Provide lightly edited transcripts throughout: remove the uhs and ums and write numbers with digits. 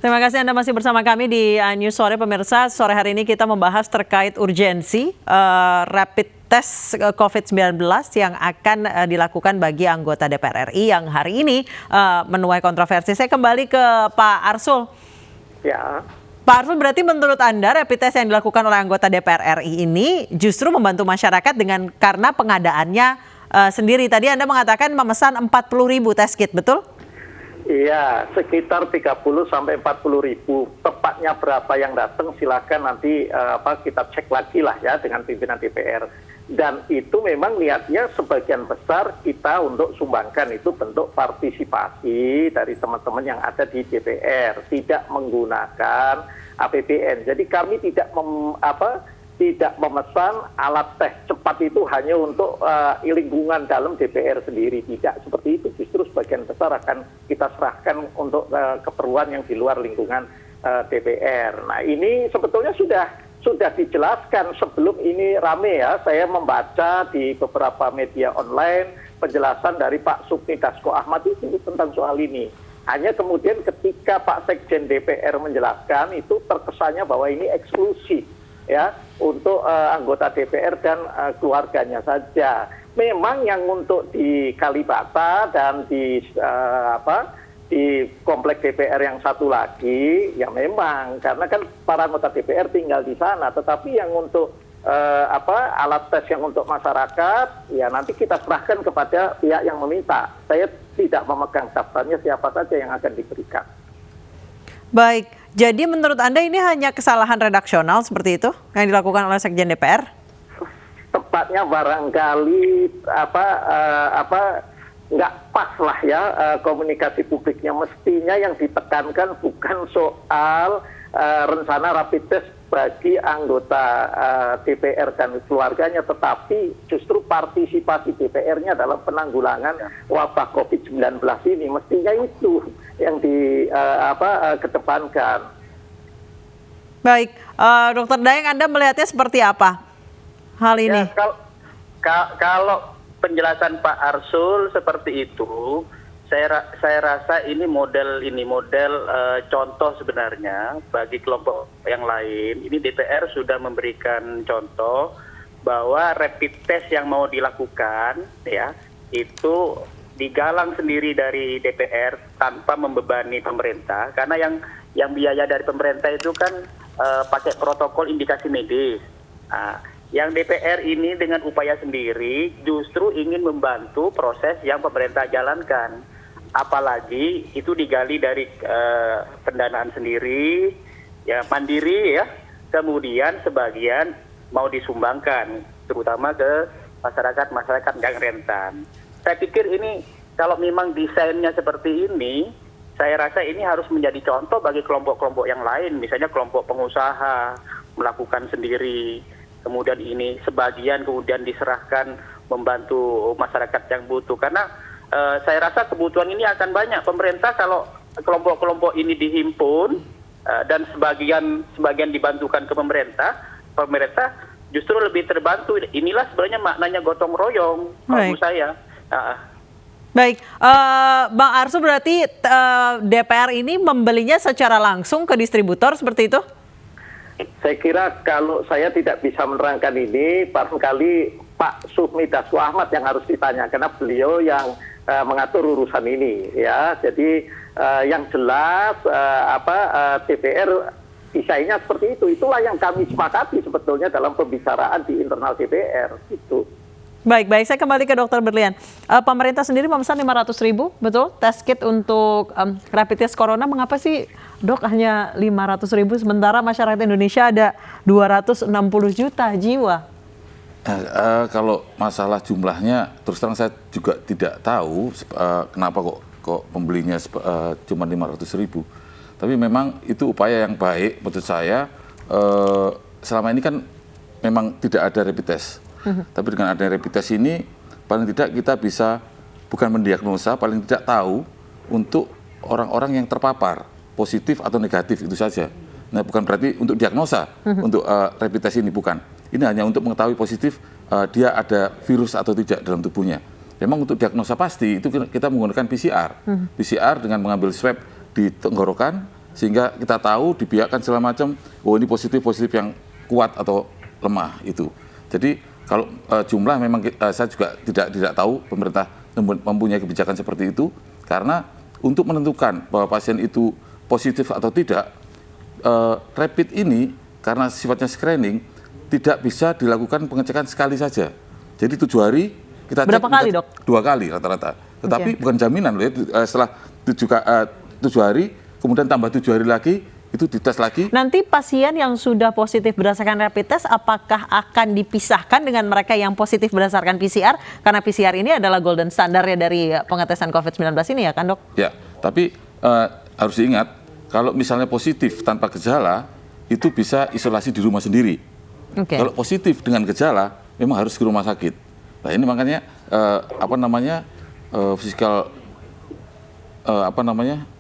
Terima kasih Anda masih bersama kami di News Sore pemirsa. Sore hari ini kita membahas terkait urgensi rapid test COVID-19 yang akan dilakukan bagi anggota DPR RI yang hari ini menuai kontroversi. Saya kembali ke Pak Arsul. Ya. Pak Arsul, berarti menurut Anda rapid test yang dilakukan oleh anggota DPR RI ini justru membantu masyarakat karena pengadaannya sendiri. Tadi Anda mengatakan memesan 40.000 test kit, betul? Iya, sekitar 30 sampai 40 ribu. Tepatnya berapa yang datang silakan nanti kita cek lagi lah ya dengan pimpinan DPR. Dan itu memang niatnya sebagian besar kita untuk sumbangkan itu bentuk partisipasi dari teman-teman yang ada di DPR, tidak menggunakan APBN. Jadi kami tidak memesan alat tes cepat itu hanya untuk lingkungan dalam DPR sendiri. Tidak seperti itu, justru sebagian besar akan kita serahkan untuk keperluan yang di luar lingkungan DPR. Nah, ini sebetulnya sudah dijelaskan sebelum ini rame ya. Saya membaca di beberapa media online penjelasan dari Pak Sukmi Dasko Ahmad itu tentang soal ini. Hanya kemudian ketika Pak Sekjen DPR menjelaskan itu terkesannya bahwa ini eksklusif ya untuk anggota DPR dan keluarganya saja. Memang yang untuk di Kalibata dan di komplek DPR yang satu lagi ya memang karena kan para anggota DPR tinggal di sana, tetapi yang untuk alat tes yang untuk masyarakat ya nanti kita serahkan kepada pihak yang meminta. Saya tidak memegang daftarnya siapa saja yang akan diberikan. Baik, jadi menurut Anda ini hanya kesalahan redaksional seperti itu yang dilakukan oleh Sekjen DPR? Tepatnya barangkali nggak pas lah ya komunikasi publiknya. Mestinya yang ditekankan bukan soal rencana rapid test bagi anggota DPR dan keluarganya, tetapi justru partisipasi DPR-nya dalam penanggulangan wabah COVID-19 ini. Mestinya itu yang dikedepankan. Baik, Dr. Daeng, Anda melihatnya seperti apa hal ini? Ya, kalau penjelasan Pak Arsul seperti itu, saya rasa ini model contoh sebenarnya bagi kelompok yang lain. Ini DPR sudah memberikan contoh bahwa rapid test yang mau dilakukan ya itu digalang sendiri dari DPR tanpa membebani pemerintah, karena yang biaya dari pemerintah itu kan pakai protokol indikasi medis. Yang DPR ini dengan upaya sendiri justru ingin membantu proses yang pemerintah jalankan. Apalagi itu digali dari pendanaan sendiri, ya mandiri ya. Kemudian sebagian mau disumbangkan, terutama ke masyarakat yang rentan. Saya pikir ini kalau memang desainnya seperti ini, saya rasa ini harus menjadi contoh bagi kelompok-kelompok yang lain. Misalnya kelompok pengusaha melakukan sendiri. Kemudian ini sebagian kemudian diserahkan membantu masyarakat yang butuh. Karena saya rasa kebutuhan ini akan banyak. Pemerintah kalau kelompok-kelompok ini dihimpun dan sebagian dibantukan ke pemerintah justru lebih terbantu. Inilah sebenarnya maknanya gotong royong menurut saya. Baik, Bang Arsul, berarti DPR ini membelinya secara langsung ke distributor seperti itu? Saya kira kalau saya tidak bisa menerangkan ini, barangkali Pak Sukmi Dasko Ahmad yang harus ditanya, karena beliau yang mengatur urusan ini, ya. Jadi yang jelas DPR desainnya seperti itu. Itulah yang kami sepakati sebetulnya dalam pembicaraan di internal DPR. Itu. Baik, saya kembali ke Dr. Berlian. Pemerintah sendiri memesan 500.000, betul, test kit untuk rapid test corona. Mengapa sih, Dok, hanya 500.000 sementara masyarakat Indonesia ada 260 juta jiwa? Kalau masalah jumlahnya, terus terang saya juga tidak tahu kenapa kok pembelinya cuma 500.000. Tapi memang itu upaya yang baik menurut saya. Selama ini kan memang tidak ada rapid test. Tapi dengan adanya rapid test ini, paling tidak kita bisa bukan mendiagnosa, paling tidak tahu untuk orang-orang yang terpapar, positif atau negatif, itu saja. Nah, bukan berarti untuk diagnosa, untuk rapid test ini, bukan. Ini hanya untuk mengetahui positif dia ada virus atau tidak dalam tubuhnya. Memang untuk diagnosa pasti, itu kita menggunakan PCR. PCR dengan mengambil swab di tenggorokan, sehingga kita tahu dibiarkan segala macam, oh ini positif yang kuat atau lemah itu. Jadi kalau jumlah memang saya juga tidak tahu pemerintah mempunyai kebijakan seperti itu, karena untuk menentukan bahwa pasien itu positif atau tidak, rapid ini karena sifatnya screening tidak bisa dilakukan pengecekan sekali saja. Jadi 7 hari kita berapa kali, Dok? 2 kali rata-rata. Tetapi bukan jaminan loh ya, setelah 7 hari kemudian tambah 7 hari lagi itu dites lagi. Nanti pasien yang sudah positif berdasarkan rapid test apakah akan dipisahkan dengan mereka yang positif berdasarkan PCR? Karena PCR ini adalah golden standar ya dari pengetesan COVID-19 ini ya kan, Dok? Ya, tapi harus diingat kalau misalnya positif tanpa gejala itu bisa isolasi di rumah sendiri. Kalau positif dengan gejala memang harus ke rumah sakit. Nah, ini makanya fisikal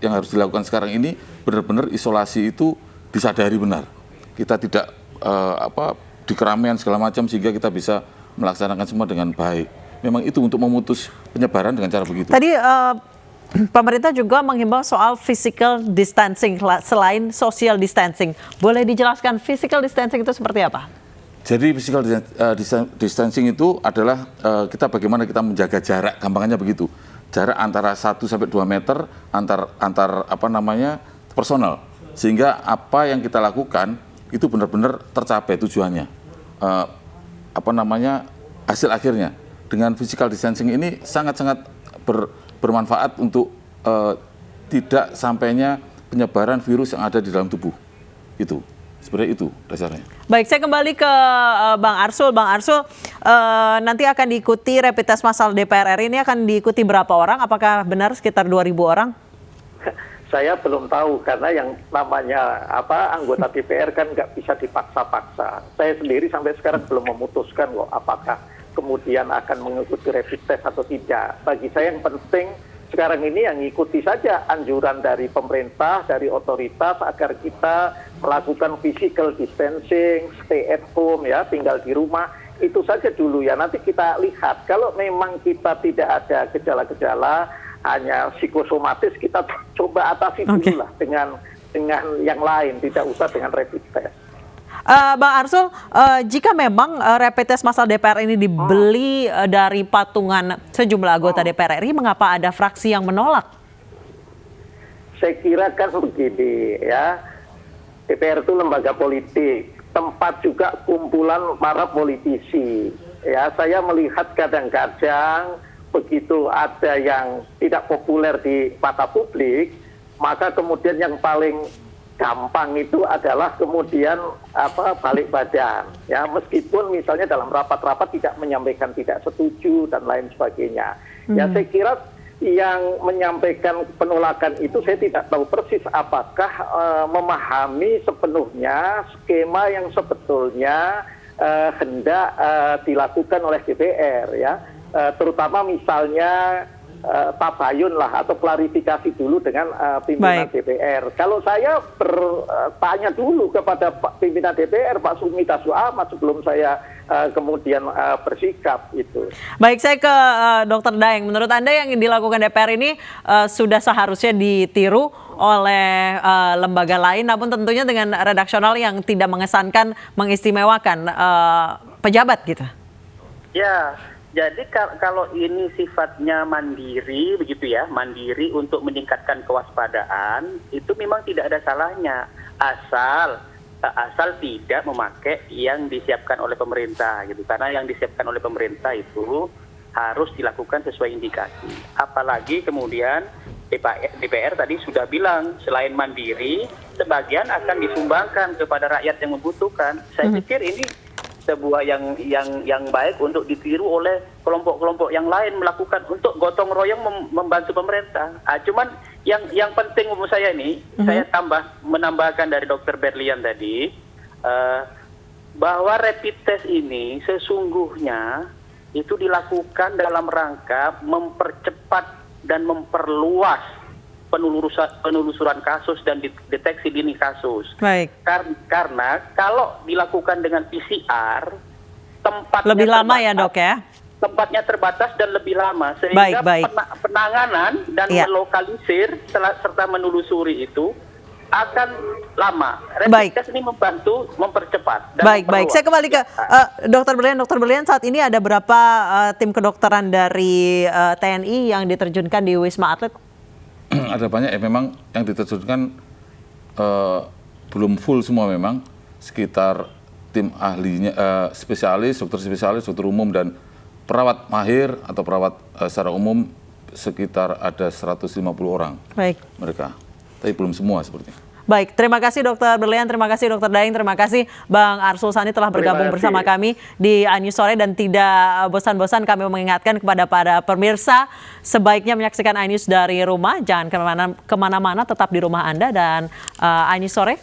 yang harus dilakukan sekarang ini benar-benar isolasi itu disadari benar. Kita tidak di keramaian segala macam sehingga kita bisa melaksanakan semua dengan baik. Memang itu untuk memutus penyebaran dengan cara begitu. Tadi pemerintah juga menghimbau soal physical distancing selain social distancing. Boleh dijelaskan physical distancing itu seperti apa? Jadi physical distancing itu adalah kita bagaimana kita menjaga jarak, gampangnya begitu. Jarak antara 1 sampai 2 meter antar personal. Sehingga apa yang kita lakukan itu benar-benar tercapai tujuannya. Hasil akhirnya. Dengan physical distancing ini sangat-sangat bermanfaat untuk tidak sampainya penyebaran virus yang ada di dalam tubuh. Itu. Sebenarnya itu dasarnya. Baik, saya kembali ke Bang Arsul. Bang Arsul, nanti akan diikuti rapid test massal DPR RI ini akan diikuti berapa orang? Apakah benar sekitar 2.000 orang? Saya belum tahu karena yang namanya anggota DPR kan nggak bisa dipaksa-paksa. Saya sendiri sampai sekarang belum memutuskan kok apakah kemudian akan mengikuti rapid test atau tidak. Bagi saya yang penting sekarang ini yang ikuti saja anjuran dari pemerintah, dari otoritas agar kita melakukan physical distancing, stay at home ya, tinggal di rumah. Itu saja dulu ya, nanti kita lihat. Kalau memang kita tidak ada gejala-gejala, hanya psikosomatis, kita coba atasi dulu lah dengan yang lain, tidak usah dengan rapid test. Bang Arsul, jika memang rapid test massal DPR ini dibeli dari patungan sejumlah anggota DPR RI, mengapa ada fraksi yang menolak? Saya kira kan begini ya, DPR itu lembaga politik, tempat juga kumpulan para politisi. Ya, saya melihat kadang-kadang begitu ada yang tidak populer di mata publik, maka kemudian yang paling gampang itu adalah kemudian balik badan ya, meskipun misalnya dalam rapat-rapat tidak menyampaikan tidak setuju dan lain sebagainya. Ya, saya kira yang menyampaikan penolakan itu saya tidak tahu persis apakah memahami sepenuhnya skema yang sebetulnya hendak dilakukan oleh DPR ya, terutama misalnya tabayun lah atau klarifikasi dulu dengan pimpinan DPR. Kalau saya bertanya dulu kepada pimpinan DPR, Pak Sumi Dasko Ahmad, sebelum saya kemudian bersikap itu. Baik, saya ke Dr. Daeng. Menurut Anda yang dilakukan DPR ini sudah seharusnya ditiru oleh lembaga lain, namun tentunya dengan redaksional yang tidak mengesankan, mengistimewakan pejabat gitu? Ya. Jadi kalau ini sifatnya mandiri begitu ya, mandiri untuk meningkatkan kewaspadaan, itu memang tidak ada salahnya asal tidak memakai yang disiapkan oleh pemerintah gitu. Karena yang disiapkan oleh pemerintah itu harus dilakukan sesuai indikasi. Apalagi kemudian DPR tadi sudah bilang selain mandiri, sebagian akan disumbangkan kepada rakyat yang membutuhkan. Saya pikir ini sebuah yang baik untuk ditiru oleh kelompok-kelompok yang lain melakukan untuk gotong royong membantu pemerintah. Cuman yang penting menurut saya ini, saya menambahkan dari Dr. Berlian tadi, bahwa rapid test ini sesungguhnya itu dilakukan dalam rangka mempercepat dan memperluas penelusuran kasus dan deteksi dini kasus. Baik. Karena kalau dilakukan dengan PCR, tempatnya lebih lama ya, Dok ya? Tempatnya terbatas dan lebih lama, sehingga penanganan dan melokalisir serta menelusuri itu akan lama. Baik. Rapid test ini membantu mempercepat. Dan Baik. memperluas. Saya kembali ke Dokter Berlian. Dokter Berlian, saat ini ada berapa tim kedokteran dari TNI yang diterjunkan di Wisma Atlet? Ada banyak ya, memang yang diterjunkan belum full semua memang, sekitar tim ahlinya, spesialis, dokter umum dan perawat mahir atau perawat secara umum sekitar ada 150 orang. Baik. Mereka, tapi belum semua sepertinya. Baik, terima kasih Dokter Berlian, terima kasih Dokter Daeng, terima kasih Bang Arsul Sani telah bergabung bersama kami di News Sore, dan tidak bosan-bosan kami mengingatkan kepada para pemirsa sebaiknya menyaksikan News dari rumah, jangan kemana-mana, tetap di rumah Anda, dan News Sore